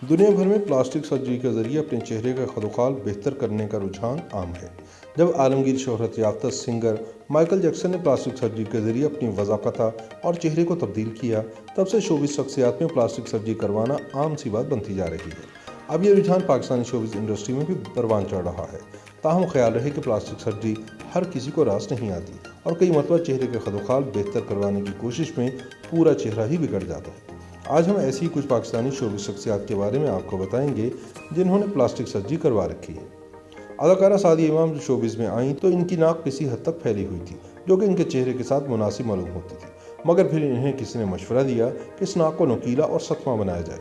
दुनिया भर में प्लास्टिक सर्जरी के जरिए अपने चेहरे का खदोखाल बेहतर करने का रुझान आम है। जब आलमगीर शोहरत याफ्ता सिंगर माइकल जैक्सन ने प्लास्टिक सर्जरी के जरिए अपनी वज़ाक़ता और चेहरे को तब्दील किया, तब से शोबिज़ शख्सियात में प्लास्टिक सर्जरी करवाना आम सी बात बनती जा रही है। अब ये रुझान पाकिस्तानी शोबिज़ इंडस्ट्री में भी परवान चढ़ रहा है। ताहम ख्याल रहे कि प्लास्टिक सर्जरी हर किसी को रास नहीं आती और कई मरतबा चेहरे के खदोखाल बेहतर करवाने की कोशिश में पूरा चेहरा ही बिगड़ जाता है। आज हम ऐसी ही कुछ पाकिस्तानी शोबिज़ शख्सियात के बारे में आपको बताएंगे जिन्होंने प्लास्टिक सर्जरी करवा रखी है। अदाकारा सादिया इमाम जो शोबिज़ में आईं तो इनकी नाक किसी हद तक फैली हुई थी, जो कि इनके चेहरे के साथ मुनासिब मालूम होती थी, मगर फिर इन्हें किसी ने मशवरा दिया कि इस नाक को नुकीला और सख्मा बनाया जाए,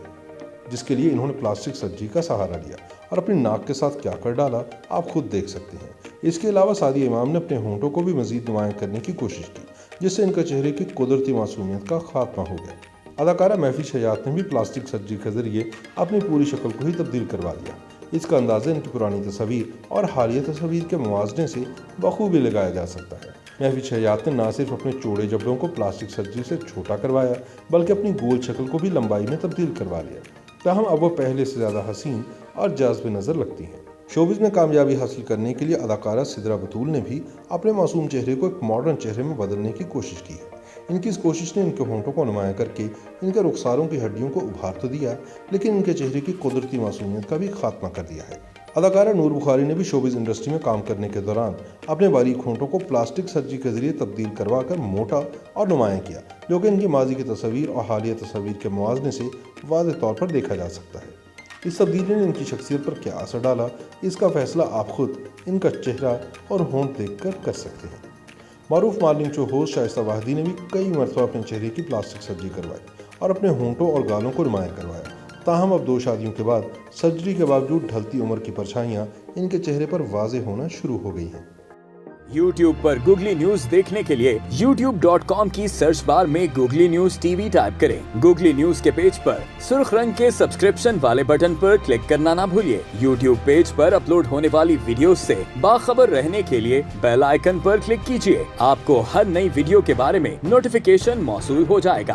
जिसके लिए इन्होंने प्लास्टिक सर्जरी का सहारा लिया और अपनी नाक के साथ क्या कर डाला आप खुद देख सकते हैं। इसके अलावा सादिया इमाम ने अपने होंठों को भी मज़ीद नुमायां करने की कोशिश की, जिससे इनके चेहरे की कुदरती मासूमियत का खात्मा हो गया। अदाकारा महफिश हयात ने भी प्लास्टिक सर्जरी के जरिए अपनी पूरी शक्ल को ही तब्दील करवा लिया। इसका अंदाज़ा इनकी पुरानी तस्वीर और हालिया तस्वीर के मुवाज़ने से बखूबी लगाया जा सकता है। महफिश हयात ने न सिर्फ अपने चौड़े जबड़ों को प्लास्टिक सर्जरी से छोटा करवाया, बल्कि अपनी गोल शक्ल को भी लंबाई में तब्दील करवा लिया। ताहम अब वो पहले से ज़्यादा हसीन और जाज़ब नज़र लगती हैं। शोबिज़ में कामयाबी हासिल करने के लिए अदाकारा सिदरा बतूल ने भी अपने मासूम चेहरे को एक मॉडर्न चेहरे में बदलने की कोशिश की है। इनकी इस कोशिश ने इनके होंठों को नुमायां करके इनके रुखसारों की हड्डियों को उभार तो दिया, लेकिन इनके चेहरे की कुदरती मासूमियत का भी खात्मा कर दिया है। अदाकारा नूर बुखारी ने भी शोबिज़ इंडस्ट्री में काम करने के दौरान अपने बारीक होंठों को प्लास्टिक सर्जरी के जरिए तब्दील करवा कर मोटा और नुमायां किया, जो कि इनकी माजी की तस्वीर और हालिया तस्वीर के मुवाज़ने से वाज़ेह तौर पर देखा जा सकता है। इस तब्दीली ने इनकी शख्सियत पर क्या असर डाला, इसका फैसला आप खुद इनका चेहरा और होंठ देखकर कर सकते हैं। मारूफ morning show host Shaista Wahidi ने भी कई मरतबा अपने चेहरे की प्लास्टिक सर्जरी करवाई और अपने होंठों और गालों को नुमायां करवाया। ताहम अब 2 शादियों के बाद सर्जरी के बावजूद ढलती उम्र की परछाइयाँ इनके चेहरे पर वाज़ेह होना शुरू हो गई हैं। YouTube पर गूगली न्यूज देखने के लिए youtube.com की सर्च बार में गूगली न्यूज टीवी टाइप करें। गूगली न्यूज के पेज पर सुर्ख रंग के सब्सक्रिप्शन वाले बटन पर क्लिक करना ना भूलिए। YouTube पेज पर अपलोड होने वाली वीडियोस से बाखबर रहने के लिए बेल आइकन पर क्लिक कीजिए। आपको हर नई वीडियो के बारे में नोटिफिकेशन मौसूल हो जाएगा।